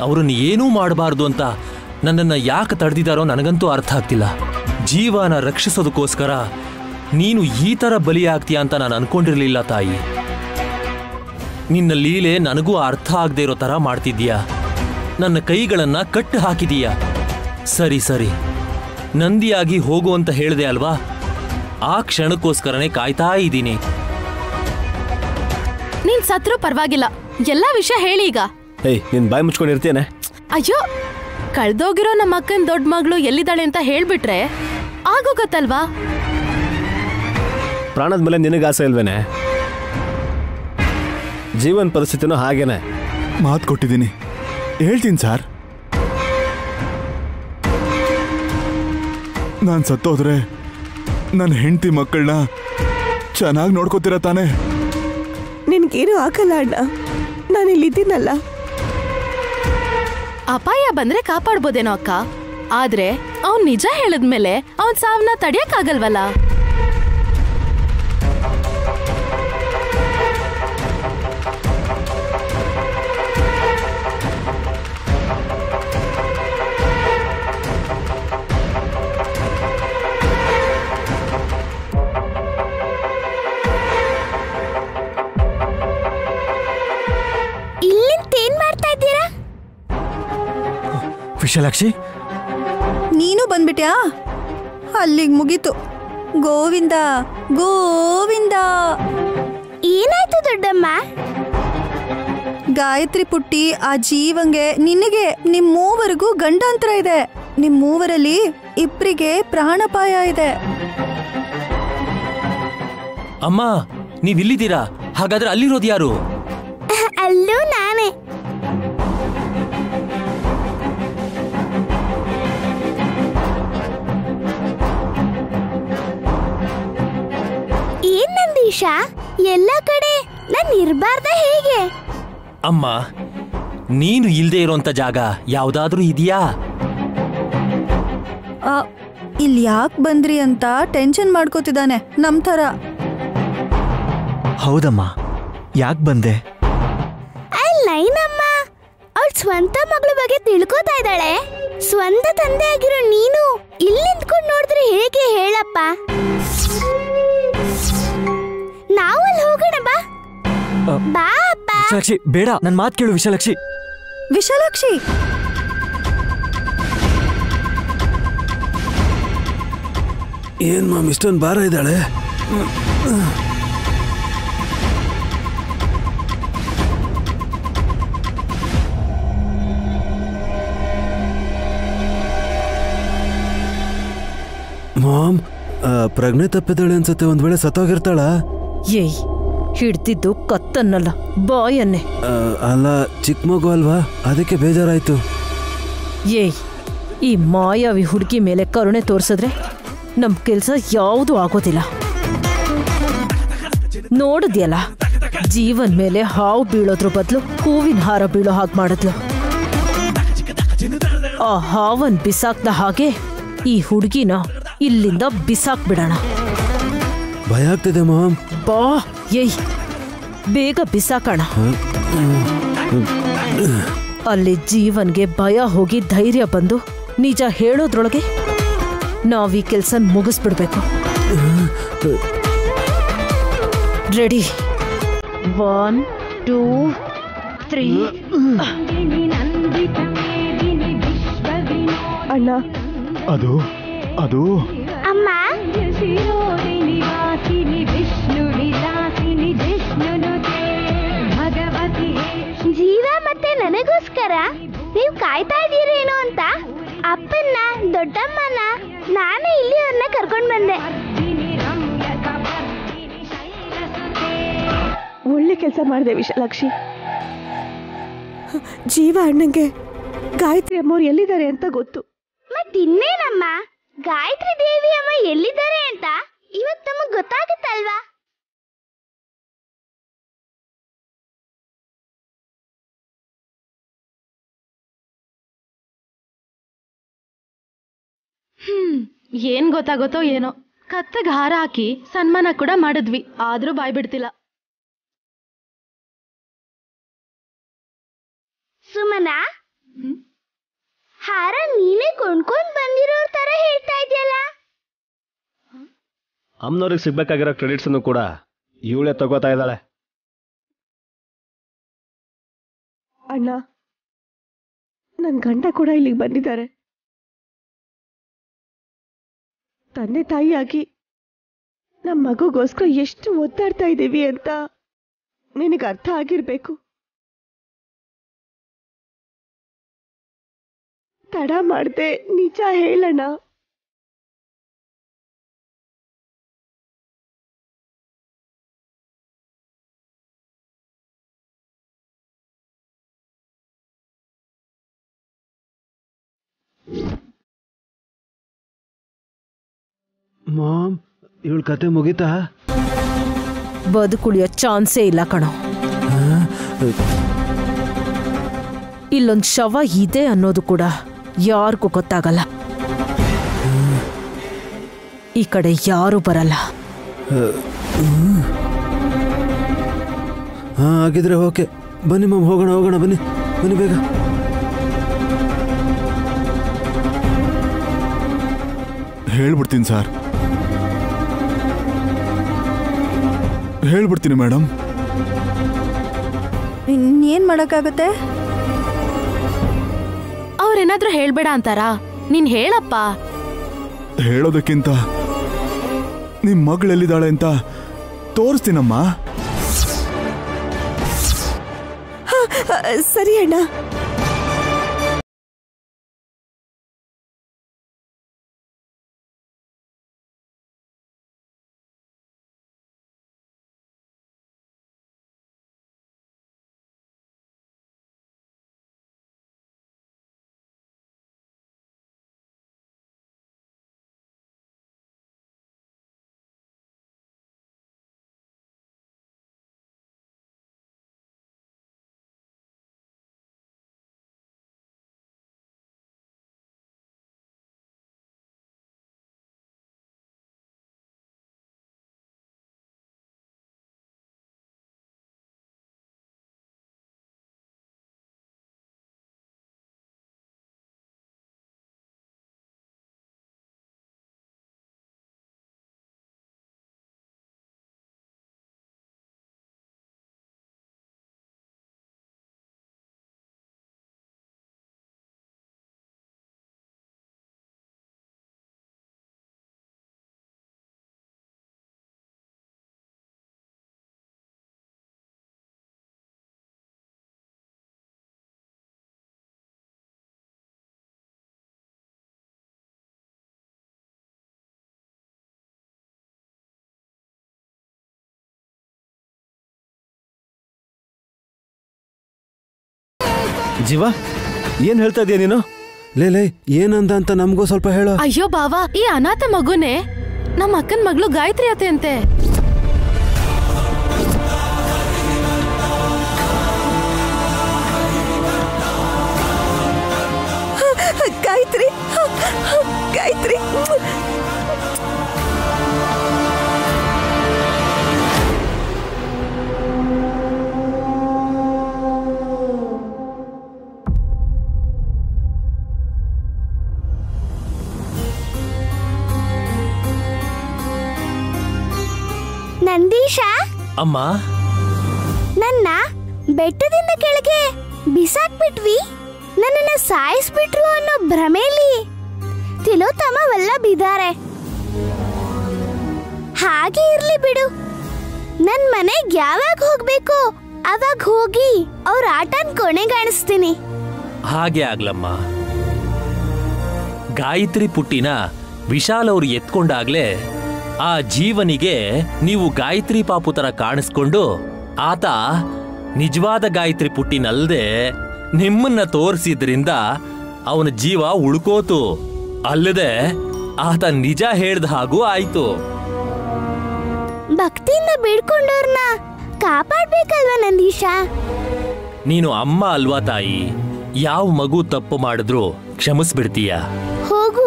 ಅವರನ್ನು ಏನೂ ಮಾಡಬಾರ್ದು ಅಂತ ನನ್ನನ್ನು ಯಾಕೆ ತಡೆದಿದ್ದಾರೋ ನನಗಂತೂ ಅರ್ಥ ಆಗ್ತಿಲ್ಲ. ಜೀವನ ರಕ್ಷಿಸೋದಕ್ಕೋಸ್ಕರ ನೀನು ಈ ಥರ ಬಲಿಯಾಗ್ತೀಯ ಅಂತ ನಾನು ಅನ್ಕೊಂಡಿರಲಿಲ್ಲ ತಾಯಿ. ನಿನ್ನ ಲೀಲೆ ನನಗೂ ಅರ್ಥ ಆಗದೆ ಇರೋ ಥರ ಮಾಡ್ತಿದ್ದೀಯಾ. ನನ್ನ ಕೈಗಳನ್ನು ಕಟ್ಟು ಹಾಕಿದೀಯಾ. ಸರಿ ಸರಿ, ನಂದಿಯಾಗಿ ಹೋಗು ಅಂತ ಹೇಳಿದೆ ಅಲ್ವಾ? ಆ ಕ್ಷಣಕ್ಕೋಸ್ಕರನೇ ಕಾಯ್ತಾ ಇದ್ದೀನಿ. ನೀನ್ ಸತ್ರು ಪರವಾಗಿಲ್ಲ, ಎಲ್ಲಾ ವಿಷಯ ಹೇಳಿ ಈಗ. ನೀನ್ ಬಾಯಿ ಮುಚ್ಕೊಂಡಿರ್ತೇನೆ. ಅಯ್ಯೋ, ಕಳ್ದೋಗಿರೋ ನಮ್ಮ ಅಕ್ಕನ ದೊಡ್ಡ ಮಗಳು ಎಲ್ಲಿದ್ದಾಳೆ ಅಂತ ಹೇಳ್ಬಿಟ್ರೆ ಆಗೋಗತ್ತಲ್ವಾ? ಪ್ರಾಣದ ಮೇಲೆ ನಿನಗೆ ಆಸೆ ಇಲ್ವೇನೆ? ಜೀವನ ಪರಿಸ್ಥಿತಿನೂ ಹಾಗೇನೆ. ಮಾತು ಕೊಟ್ಟಿದ್ದೀನಿ, ಹೇಳ್ತೀನಿ ಸರ್. ನಾನು ಸತ್ತೋದ್ರೆ ನನ್ನ ಹೆಂಡತಿ ಮಕ್ಕಳನ್ನ ಚೆನ್ನಾಗಿ ನೋಡ್ಕೋತೀರ ತಾನೆ? ನಿನ್ಗೇನು ಆಗಲ್ಲ ಅಣ್ಣ, ನಾನು ಇಲ್ಲಿದ್ದೀನಲ್ಲ. ಅಪಾಯ ಬಂದ್ರೆ ಕಾಪಾಡ್ಬೋದೇನೋ ಅಕ್ಕ, ಆದ್ರೆ ಅವ್ನ್ ನಿಜ ಹೇಳಿದ್ಮೇಲೆ ಅವನ್ ಸಾವನ್ನ ತಡಿಯಕ್ಕಾಗಲ್ವಲ್ಲ. ಇಲ್ಲಿಂತೇನ್ ಮಾಡ್ತಾ ಇದ್ದೀರಾ? ವಿಶಾಲಾಕ್ಷಿ, ನೀನು ಬಂದ್ಬಿಟ್ಯಾ? ಅಲ್ಲಿಗೆ ಮುಗೀತು. ಗೋವಿಂದ ಗೋವಿಂದ. ಏನಾಯ್ತು ದೊಡ್ಡಮ್ಮ? ಗಾಯತ್ರಿ ಪುಟ್ಟಿ, ಆ ಜೀವಂಗೆ ನಿನಗೆ ನಿಮ್ಮೂವರೆಗೂ ಗಂಡಾಂತರ ಇದೆ. ನಿಮ್ಮೂವರಲ್ಲಿ ಇಬ್ರಿಗೆ ಪ್ರಾಣಾಪಾಯ ಇದೆ. ಅಮ್ಮ, ನೀವಿಲ್ಲಿದ್ದೀರಾ? ಹಾಗಾದ್ರೆ ಅಲ್ಲಿರೋದು ಯಾರು? ಅಲ್ಲೂ ನಾನೇ. ಏನ್ ನಂದೀಶ, ಎಲ್ಲ ಕಡೆ ನಾನು ಇರಬಾರ್ದ ಹೇಗೆ? ಅಮ್ಮ, ನೀನು ಇಲ್ದೇ ಇರೋಂಥ ಜಾಗ ಯಾವ್ದಾದ್ರೂ ಇದೆಯಾ? ಇಲ್ಲಿ ಯಾಕೆ ಬಂದ್ರಿ ಅಂತ ಟೆನ್ಷನ್ ಮಾಡ್ಕೋತಿದ್ದಾನೆ ನಮ್ ಥರ. ಹೌದಮ್ಮ, ಯಾಕೆ ಬಂದೆ? ಲೈನಮ್ಮ, ಅವಳ ಸ್ವಂತ ಮಗಳ ಬಗ್ಗೆ ತಿಳ್ಕೋತಾ ಇದ್ದಾಳೆ. ಸ್ವಂತ ತಂದೆ ಆಗಿರೋ ನೀನು ಇಲ್ಲಿ ನಿಂತ್ಕೊಂಡು ನೋಡಿದ್ರೆ ಹೇಗೆ ಹೇಳಪ್ಪ? ನಾವಲ್ಲಿ ಹೋಗೋಣ ಬಾ. ಬಾ ಅಪ್ಪ. ವಿಶಾಲಾಕ್ಷಿ, ಬೇಡ, ನನ್ನ ಮಾತು ಕೇಳು ವಿಶಾಲಾಕ್ಷಿ. ವಿಶಾಲಾಕ್ಷಿ, ಏನ್ ಮಾಮ್ ಇಷ್ಟೊಂದು ಭಾರ ಇದ್ದಾಳೆ? ಮಾಮ್, ಪ್ರಜ್ಞೆ ತಪ್ಪಿದ್ದಾಳೆ ಅನ್ಸುತ್ತೆ. ಒಂದ್ ವೇಳೆ ಸತ್ತೋಗಿರ್ತಾಳ? ಏಯ್, ಹಿಡ್ದಿದ್ದು ಕತ್ತನ್ನಲ್ಲ, ಬಾಯನ್ನೇ. ಅಲ್ಲ, ಚಿಕ್ಕ ಮಗು ಅಲ್ವಾ, ಅದಕ್ಕೆ ಬೇಜಾರಾಯ್ತು. ಏಯ್, ಈ ಮಾಯಾವಿ ಹುಡುಗಿ ಮೇಲೆ ಕರುಣೆ ತೋರಿಸಿದ್ರೆ ನಮ್ ಕೆಲ್ಸ ಯಾವುದು ಆಗೋದಿಲ್ಲ. ನೋಡಿದ್ಯಲ್ಲ, ಜೀವನ್ ಮೇಲೆ ಹಾವು ಬೀಳೋದ್ರ ಬದಲು ಹೂವಿನ ಹಾರ ಬೀಳೋ ಹಾಗೆ ಮಾಡಿದ್ಲು. ಆ ಹಾವನ್ ಬಿಸಾಕ್ದ ಹಾಗೆ ಈ ಹುಡುಗಿನ ಇಲ್ಲಿಂದ ಬಿಸಾಕ್ ಬಿಡೋಣ. ಭಯ ಆಗ್ತಿದೆ ಮಾಮ್. ಬಾ, ಏಯ್, ಬೇಗ ಬಿಸಾಕೋಣ. ಅಲ್ಲಿ ಜೀವನ್ಗೆ ಭಯ ಹೋಗಿ ಧೈರ್ಯ ಬಂದು ನಿಜ ಹೇಳೋದ್ರೊಳಗೆ ನಾವೀ ಕೆಲ್ಸ ಮುಗಿಸ್ಬಿಡ್ಬೇಕು. ರೆಡಿ? 1 2 3. ಅಣ್ಣ, ಅದು ಅದು ಅಮ್ಮ, ಜೀವ ಮತ್ತೆ ನನಗೋಸ್ಕರ ನೀವು ಕಾಯ್ತಾ ಇದ್ದೀರೇನೋ ಅಂತ ಅಪ್ಪನ್ನ ದೊಡ್ಡಮ್ಮನ ನಾನೇ ಇಲ್ಲಿ ಅವ್ರನ್ನ ಕರ್ಕೊಂಡ್ ಬಂದೆ. ಒಳ್ಳೆ ಕೆಲಸ ಮಾಡಿದೆ ವಿಶಾಲಾಕ್ಷಿ. ಜೀವ ಅಣ್ಣಂಗೆ ಗಾಯತ್ರಿ ಅಮ್ಮವ್ರು ಎಲ್ಲಿದ್ದಾರೆ ಅಂತ ಗೊತ್ತು. ಮತ್ತಿನ್ನೇನಮ್ಮ, ಗಾಯತ್ರಿ ದೇವಿ ಅಮ್ಮ ಎಲ್ಲಿದ್ದಾರೆ ಅಂತ ಇವತ್ತು ನಮಗ್ ಗೊತ್ತಾಗುತ್ತಲ್ವಾ? ಏನ್ ಗೊತ್ತಾಗುತ್ತೋ ಏನೋ, ಕತ್ತಗ್ ಹಾರ ಹಾಕಿ ಸನ್ಮಾನ ಕೂಡ ಮಾಡಿದ್ವಿ, ಆದ್ರೂ ಬಾಯ್ ಬಿಡ್ತಿಲ್ಲ. ಸುಮನಾ, ಹಾರ ನೀನೇ ಕೊಂಡ್ಕೊಂಡ್ ಬಂದಿರೋ ತರ ಹೇಳ್ತಾ ಇದೆಯಲ್ಲ. ಅಮ್ಮನವ್ರಿಗೆ ಸಿಗ್ಬೇಕಾಗಿರೋ ಕ್ರೆಡಿಟ್ಸ್ ಅನ್ನು ಕೂಡ ಇವಳೇ ತಗೋತಾ ಇದ್ದಾಳೆ. ಅಣ್ಣ, ನನ್ನ ಗಂಡ ಕೂಡ ಇಲ್ಲಿಗೆ ಬಂದಿದ್ದಾರೆ. ತಂದೆ ತಾಯಿಯಾಗಿ ನಮ್ಮ ಮಗುಗೋಸ್ಕರ ಎಷ್ಟು ಒದ್ದಾಡ್ತಾ ಇದ್ದೀವಿ ಅಂತ ನಿನಗೆ ಅರ್ಥ ಆಗಿರ್ಬೇಕು. ತಡ ಮಾಡ್ದೆ ನಿಜ ಹೇಳಣ್ಣ. ಮಾಮ್, ಇವಳ ಕತೆ ಮುಗೀತಾ? ಬದುಕುಳಿಯೋ ಚಾನ್ಸೇ ಇಲ್ಲ ಕಣೋ. ಇಲ್ಲೊಂದು ಶವ ಇದೆ ಅನ್ನೋದು ಕೂಡ ಯಾರಿಗೂ ಗೊತ್ತಾಗಲ್ಲ. ಈ ಕಡೆ ಯಾರೂ ಬರಲ್ಲ. ಹಾ, ಹಾಗಿದ್ರೆ ಓಕೆ. ಬನ್ನಿ ಮಾಮ್, ಹೋಗೋಣ ಹೋಗೋಣ, ಬನ್ನಿ ಬನ್ನಿ ಬೇಗ. ಹೇಳ್ಬಿಡ್ತೀನಿ ಸರ್, ಹೇಳ್ಬಿಡ್ತೀನಿ ಮೇಡಮ್. ಇನ್ನೇನ್ ಮಾಡಕ್ಕಾಗತ್ತೆ? ಅವ್ರೇನಾದ್ರೂ ಹೇಳ್ಬೇಡ ಅಂತಾರಾ? ನೀನ್ ಹೇಳಪ್ಪ. ಹೇಳೋದಕ್ಕಿಂತ ನಿಮ್ ಮಗಳೆಲ್ಲಿದ್ದಾಳೆ ಅಂತ ತೋರಿಸ್ತೀನಮ್ಮ. ಸರಿ ಅಣ್ಣ. ಜೀವ, ಏನ್ ಹೇಳ್ತಾ ಇದೀಯ ನೀನು? ಲೇ ಏನಂದ ಅಂತ ನಮಗೂ ಸ್ವಲ್ಪ ಹೇಳೋ. ಅಯ್ಯೋ ಬಾವಾ, ಈ ಅನಾಥ ಮಗುನೇ ನಮ್ಮ ಅಕ್ಕನ ಮಗಳು ಗಾಯತ್ರಿ ಅತ್ತೆ ಅಂತೆ. ಗಾಯತ್ರಿ, ಗಾಯತ್ರಿ. ನಂದೀಶ, ಅಮ್ಮ, ನನ್ನ ಬೆಟ್ಟದಿಂದ ಕೆಳಗೆ ಬಿಸಾಕ್ಬಿಟ್ವಿ. ನನ್ನನ್ನ ಸಾಯಿಸ್ಬಿಟ್ರು ಅನ್ನೋ ಭ್ರಮೆಯಲ್ಲಿ ತಿಲೋತ್ತಮ ವಲ್ಲಭ್ ಇದ್ದಾರೆ. ಹಾಗೆ ಇರ್ಲಿ ಬಿಡು. ನನ್ ಮನೆಗ್ ಯಾವಾಗ ಹೋಗ್ಬೇಕು ಅವಾಗ ಹೋಗಿ ಅವ್ರ ಆಟನ್ ಕೊನೆಗಾಣಿಸ್ತೀನಿ. ಹಾಗೆ ಆಗ್ಲಮ್ಮ. ಗಾಯತ್ರಿ ಪುಟ್ಟಿನ ವಿಶಾಲ್ ಅವ್ರು ಎತ್ಕೊಂಡಾಗ್ಲೇ ಆ ಜೀವನಿಗೆ ನೀವು ಗಾಯತ್ರಿ ಪಾಪು ತರ ಕಾಣಿಸ್ಕೊಂಡು ಆತ ನಿಜವಾದ ಗಾಯತ್ರಿ ಪುಟ್ಟಿನಲ್ದೆ ನಿಮ್ಮನ್ನ ತೋರಿಸಿದ್ರಿಂದ ಅವನ ಜೀವ ಉಳ್ಕೋತು. ಅಲ್ಲದೆ ಆತ ನಿಜ ಹೇಳ್ದ ಹಾಗೂ ಆಯ್ತು. ಭಕ್ತಿಯಿಂದ ಬೇಡ್ಕೊಂಡವ್ರನ್ನ ಕಾಪಾಡ್ಬೇಕಲ್ವಾ ನಂದೀಶ? ನೀನು ಅಮ್ಮ ಅಲ್ವಾ ತಾಯಿ? ಯಾವ ಮಗು ತಪ್ಪು ಮಾಡಿದ್ರು ಕ್ಷಮಿಸ್ಬಿಡ್ತೀಯ. ಹೋಗು,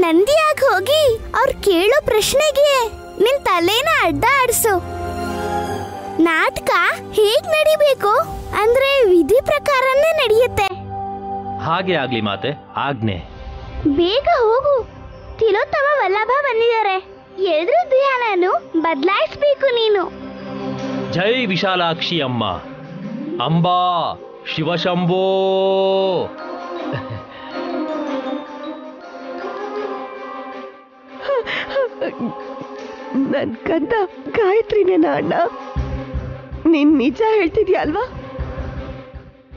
ನಂದಿಯಾಗಿ ಹೋಗಿ ಅವ್ರು ಕೇಳೋ ಪ್ರಶ್ನೆಗೆ ನಿನ್ ತಲೆನ ಅಡ್ಡ ಆಡ್ಸು. ನಾಟಕ ಹೇಗ್ ನಡಿಬೇಕು ಅಂದ್ರೆ ವಿಧಿ ಪ್ರಕಾರನೇ ನಡೆಯುತ್ತೆ. ಹಾಗೆ ಆಗ್ಲಿ ಮಾತೆ, ಆಜ್ಞೆ. ಬೇಗ ಹೋಗು, ತಿಲೋತ್ತಮ ವಲ್ಲಭ ಬಂದಿದ್ದಾರೆ. ಎಲ್ರೂ ಧ್ಯಾನನು ಬದಲಾಯಿಸ್ಬೇಕು ನೀನು. ಜೈ ವಿಶಾಲಾಕ್ಷಿ ಅಮ್ಮ, ಅಂಬಾ ಶಿವಶಂಭೋ. ನನ್ ಕಂದ ಗಾಯತ್ರಿನೇನ ಅಣ್ಣ? ನೀನ್ ನಿಜ ಹೇಳ್ತಿದ್ಯಾ ಅಲ್ವಾ?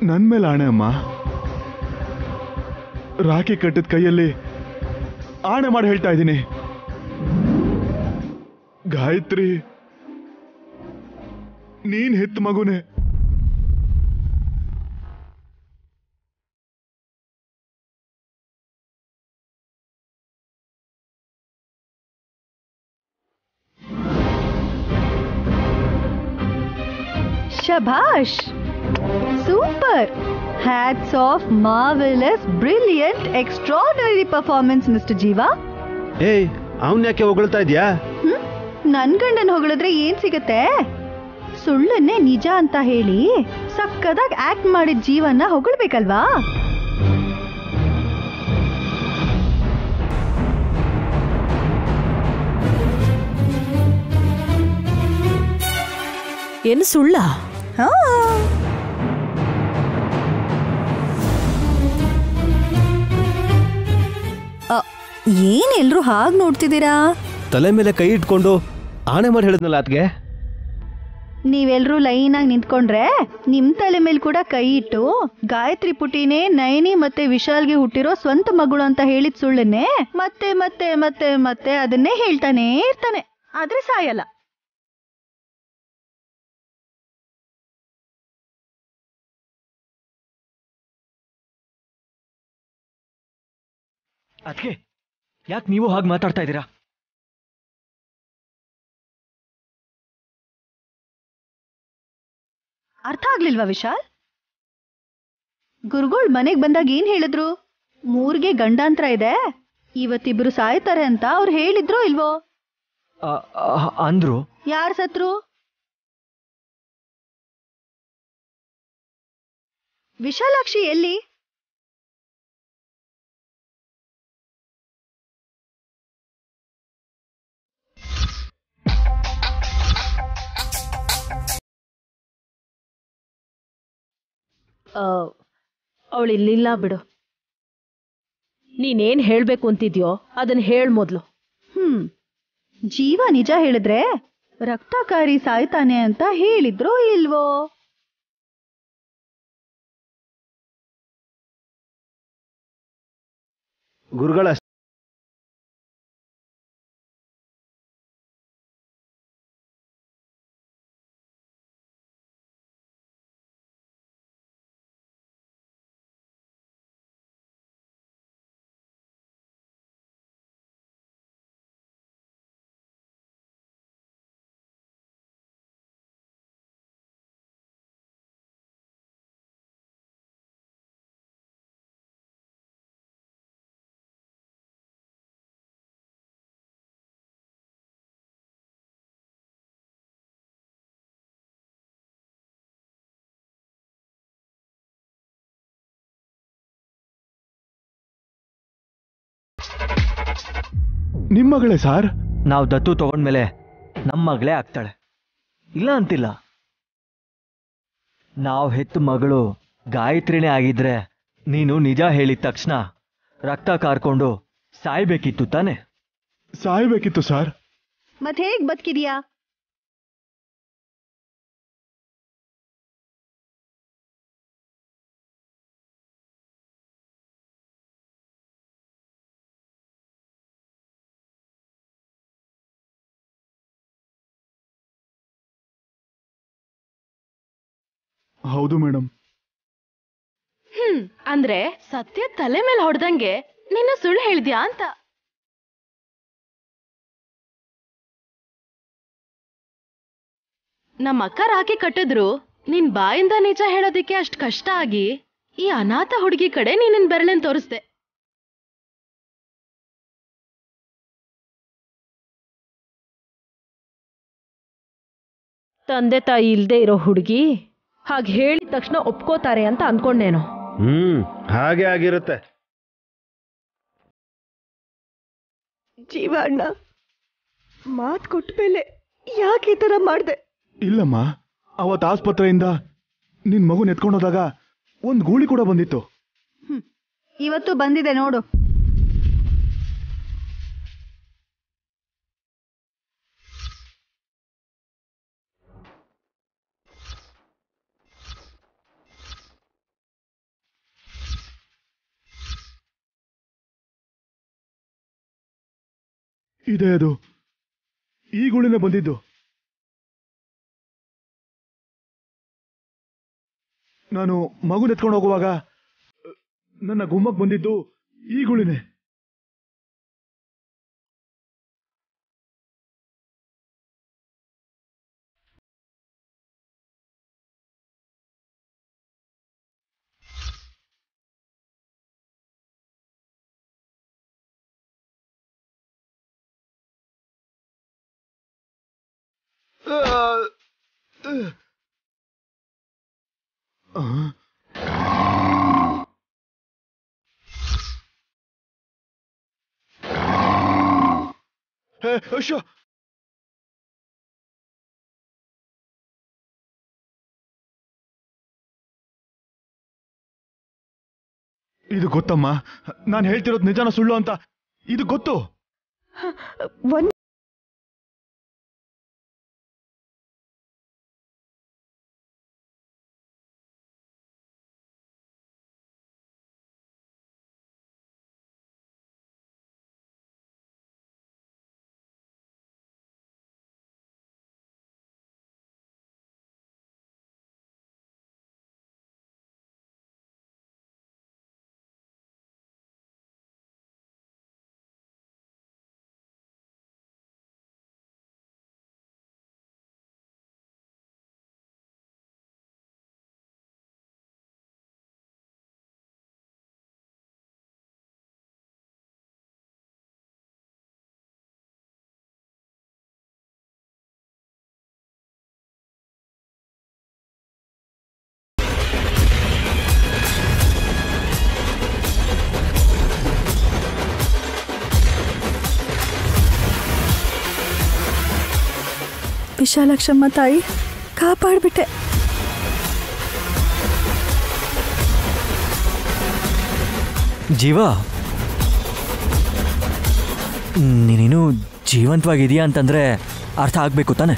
ನನ್ ಮೇಲೆ ಆಣೆ ಅಮ್ಮ. ರಾಖಿ ಕಟ್ಟಿದ ಕೈಯಲ್ಲಿ ಆಣೆ ಮಾಡಿ ಹೇಳ್ತಾ ಇದ್ದೀನಿ, ಗಾಯತ್ರಿ ನೀನ್ ಹೆತ್ತ ಮಗುನೇ. ಶಭಾಷ್, super, hats off, marvellous, brilliant, extraordinary performance mister Jeeva. ಏಯ್, ಅವನ್ ಯಾಕೆ ಹೊಗಳ್ತಾ ಇದ್ಯಾ? ನನ್ ಗಂಡನ್ ಹೊಗಳಿದ್ರೆ ಏನ್ ಸಿಗತ್ತೆ? ಸುಳ್ಳನ್ನೇ ನಿಜ ಅಂತ ಹೇಳಿ ಸಕ್ಕದಾಗಿ ಆಕ್ಟ್ ಮಾಡಿದ ಜೀವನ ಹೊಗಳ್ಬೇಕಲ್ವಾ? ಏನು ಸುಳ್ಳ? ಏನ್ ಎಲ್ರು ಹಾಗ್ ನೋಡ್ತಿದ್ದೀರಾ? ತಲೆ ಮೇಲೆ ಕೈ ಇಟ್ಕೊಂಡು ಆಣೆ ಮಾಡಿ ಹೇಳಿದ್ನಲ್ಲ ಅದ್ಗೆ. ನೀವೆಲ್ರೂ ಲೈನ್ ಆಗಿ ನಿಂತ್ಕೊಂಡ್ರೆ ನಿಮ್ ತಲೆ ಮೇಲೆ ಕೂಡ ಕೈ ಇಟ್ಟು ಗಾಯತ್ರಿ ಪುಟಿನೇ ನಯನಿ ಮತ್ತೆ ವಿಶಾಲ್ಗೆ ಹುಟ್ಟಿರೋ ಸ್ವಂತ ಮಗಳು ಅಂತ ಹೇಳಿದ್ ಸುಳ್ಳನ್ನೇ ಮತ್ತೆ ಮತ್ತೆ ಮತ್ತೆ ಮತ್ತೆ ಅದನ್ನೇ ಹೇಳ್ತಾನೆ ಇರ್ತಾನೆ, ಆದ್ರೆ ಸಾಯಲ್ಲ. ಅದಕ್ಕೆ ಯಾಕೆ ನೀವು ಹಾಗೆ ಮಾತಾಡ್ತಾ ಇದ್ದೀರಾ? ಅರ್ಥ ಆಗ್ಲಿಲ್ವಾ ವಿಶಾಲ್? ಗುರುಗಳು ಮನೆಗ್ ಬಂದಾಗ ಏನ್ ಹೇಳಿದ್ರು? 3ಗೆ ಗಂಡಾಂತರ ಇದೆ, ಇವತ್ತಿಬ್ರು ಸಾಯ್ತಾರೆ ಅಂತ ಅವ್ರು ಹೇಳಿದ್ರೋ ಇಲ್ವೋ? ಅಂದ್ರು. ಯಾರ್ ಸತ್ರು? ವಿಶಾಲಾಕ್ಷಿ ಎಲ್ಲಿ? ಅವಳು ಇಲ್ಲಿಲ್ಲ ಬಿಡು. ನೀನೇನ್ ಹೇಳ್ಬೇಕು ಅಂತಿದ್ಯೋ ಅದನ್ನ ಹೇಳ್ ಮೊದ್ಲು. ಜೀವ ನಿಜ ಹೇಳಿದ್ರೆ ರಕ್ತಕಾರಿ ಸಾಯ್ತಾನೆ ಅಂತ ಹೇಳಿದ್ರೋ ಇಲ್ವೋ? ಗುರುಗಳ ನಿಮ್ಮ ಮಗಳೇ ಸಾರ್? ನಾವು ದತ್ತು ತಗೊಂಡ್ಮೇಲೆ ನಮ್ಮ ಮಗಳೇ ಆಗ್ತಾಳೆ, ಇಲ್ಲ ಅಂತಿಲ್ಲ. ನಾವು ಹೆತ್ತ ಮಗಳು ಗಾಯತ್ರಿನೇ ಆಗಿದ್ರೆ ನೀನು ನಿಜ ಹೇಳಿದ ತಕ್ಷಣ ರಕ್ತ ಕಾರ್ಕೊಂಡು ಸಾಯ್ಬೇಕಿತ್ತು ತಾನೆ? ಸಾಯ್ಬೇಕಿತ್ತು ಸಾರ್. ಮತ್ ಹೇಗ್ ಬದುಕಿದ್ಯಾ? ಹೌದು ಮೇಡಮ್. ಅಂದ್ರೆ ಸತ್ಯ ತಲೆ ಮೇಲೆ ಹೊಡೆದಂಗೆ ನಿನ್ನ ಸುಳ್ಳು ಹೇಳಿದ್ಯಾ ಅಂತ. ನಮ್ಮ ಅಕ್ಕ ರಾಖಿ ಕಟ್ಟಿದ್ರು ನಿನ್ ಬಾಯಿಂದ ನಿಜ ಹೇಳೋದಿಕ್ಕೆ ಅಷ್ಟ್ ಕಷ್ಟ ಆಗಿ ಈ ಅನಾಥ ಹುಡುಗಿ ಕಡೆ ನೀನಿನ್ ಬೆರಳನ್ ತೋರಿಸ್ದೆ. ತಂದೆ ತಾಯಿ ಇಲ್ದೇ ಇರೋ ಹುಡುಗಿ ಹಾಗೆ ಹೇಳಿದ ತಕ್ಷಣ ಒಪ್ಕೋತಾರೆ ಅಂತ ಅನ್ಕೊಂಡೇನೋ. ಹಾಗೆ ಆಗಿರುತ್ತೆ. ಜೀವ ಅಣ್ಣ, ಮಾತ್ ಕೊಟ್ಟ ಮೇಲೆ ಯಾಕೆ ಈ ತರ ಮಾಡ್ದೆ? ಇಲ್ಲಮ್ಮ, ಅವತ್ತು ಆಸ್ಪತ್ರೆಯಿಂದ ನಿನ್ ಮಗು ಎತ್ಕೊಂಡೋದಾಗ ಒಂದ್ ಗೂಳಿ ಕೂಡ ಬಂದಿತ್ತು. ಇವತ್ತು ಬಂದಿದೆ ನೋಡು. ಇದೆ, ಅದು ಈ ಗೂಳಿನ ಬಂದಿದ್ದು. ನಾನು ಮಗು ಎತ್ಕೊಂಡು ಹೋಗುವಾಗ ನನ್ನ ಗುಮ್ಮಕ್ ಬಂದಿದ್ದು ಈ ಗೂಳಿನೇ. ಇದು ಗೊತ್ತಮ್ಮ, ನಾನು ಹೇಳ್ತಿರೋದು ನಿಜಾನ ಸುಳ್ಳು ಅಂತ ಇದು ಗೊತ್ತು. ವಿಶಾಲಾಕ್ಷಮ್ಮ ತಾಯಿ, ಕಾಪಾಡ್ಬಿಟ್ಟೆ. ಜೀವ, ನೀನೇನು ಜೀವಂತವಾಗಿದೆಯಾ ಅಂತಂದ್ರೆ ಅರ್ಥ ಆಗ್ಬೇಕು ತಾನೆ.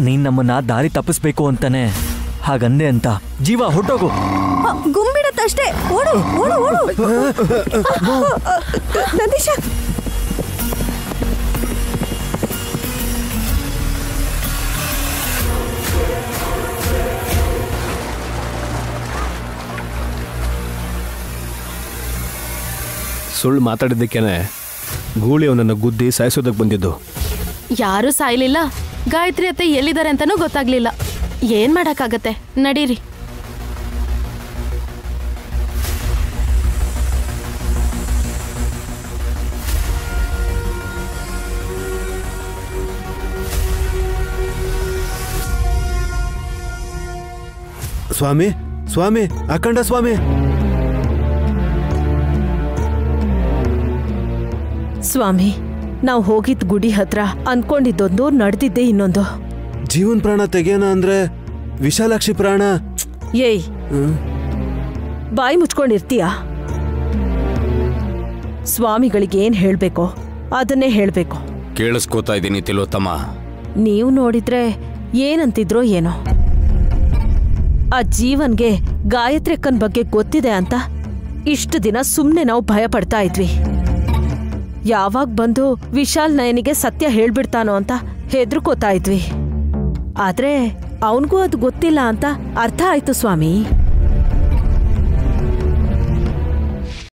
ನೀನ್ ನಮ್ಮನ್ನ ದಾರಿ ತಪ್ಪಿಸ್ಬೇಕು ಅಂತಾನೆ ಹಾಗಂದೆ ಅಂತ. ಜೀವ, ಹೊಟ್ಟೋಗು. ಗುಂಬಿಡತ್ತಷ್ಟೇ, ಓಡು ಓಡು ಓಡು. ನಂದೀಶ, ಸುಳ್ಳು ಮಾತಾಡಿದ್ದಕ್ಕೇನೆ ಗೂಳಿ ಅವನನ್ನು ಗುದ್ದಿ ಸಾಯಿಸೋದಕ್ಕೆ ಬಂದಿದ್ದು. ಯಾರೂ ಸಾಯ್ಲಿಲ್ಲ, ಗಾಯತ್ರಿ ಅತ್ತೆ ಎಲ್ಲಿದ್ದಾರೆ ಅಂತಾನೂ ಗೊತ್ತಾಗ್ಲಿಲ್ಲ. ಏನ್ ಮಾಡಕ್ಕಾಗತ್ತೆ, ನಡೀರಿ. ಸ್ವಾಮಿ, ಸ್ವಾಮಿ, ಅಖಂಡ ಸ್ವಾಮಿ. ಸ್ವಾಮಿ, ನಾವು ಹೋಗಿದ್ ಗುಡಿ ಹತ್ರ ಅನ್ಕೊಂಡಿದ್ದೊಂದು, ನಡೆದಿದ್ದೆ ಇನ್ನೊಂದು. ಜೀವನ್ ಪ್ರಾಣ ತೆಗೆಯೋಣ ಅಂದ್ರೆ ವಿಶಾಲಾಕ್ಷಿ ಪ್ರಾಣ. ಏಯ್, ಬಾಯಿ ಮುಚ್ಕೊಂಡಿರ್ತೀಯ? ಸ್ವಾಮಿಗಳಿಗೆ ಏನ್ ಹೇಳ್ಬೇಕೋ ಅದನ್ನೇ ಹೇಳ್ಬೇಕು. ಕೇಳಿಸ್ಕೋತಾ ಇದ್ದೀನಿ ತಿಲೋತ್ತಮ. ನೀವು ನೋಡಿದ್ರೆ ಏನಂತಿದ್ರೋ ಏನೋ. ಆ ಜೀವನ್ಗೆ ಗಾಯತ್ರಿ ಅಕ್ಕನ್ ಬಗ್ಗೆ ಗೊತ್ತಿದೆ ಅಂತ ಇಷ್ಟು ದಿನ ಸುಮ್ನೆ ನಾವು ಭಯ ಪಡ್ತಾ ಇದ್ವಿ. ಯಾವಾಗ ಬಂದು ವಿಶಾಲ್ ನಯನಿಗೆ ಸತ್ಯ ಹೇಳ್ಬಿಡ್ತಾನೋ ಅಂತ ಹೆದರ್ಕೋತಾ ಇದ್ವಿ. ಆದ್ರೆ ಅವನಿಗೂ ಅದು ಗೊತ್ತಿಲ್ಲ ಅಂತ ಅರ್ಥ ಆಯ್ತು ಸ್ವಾಮಿ.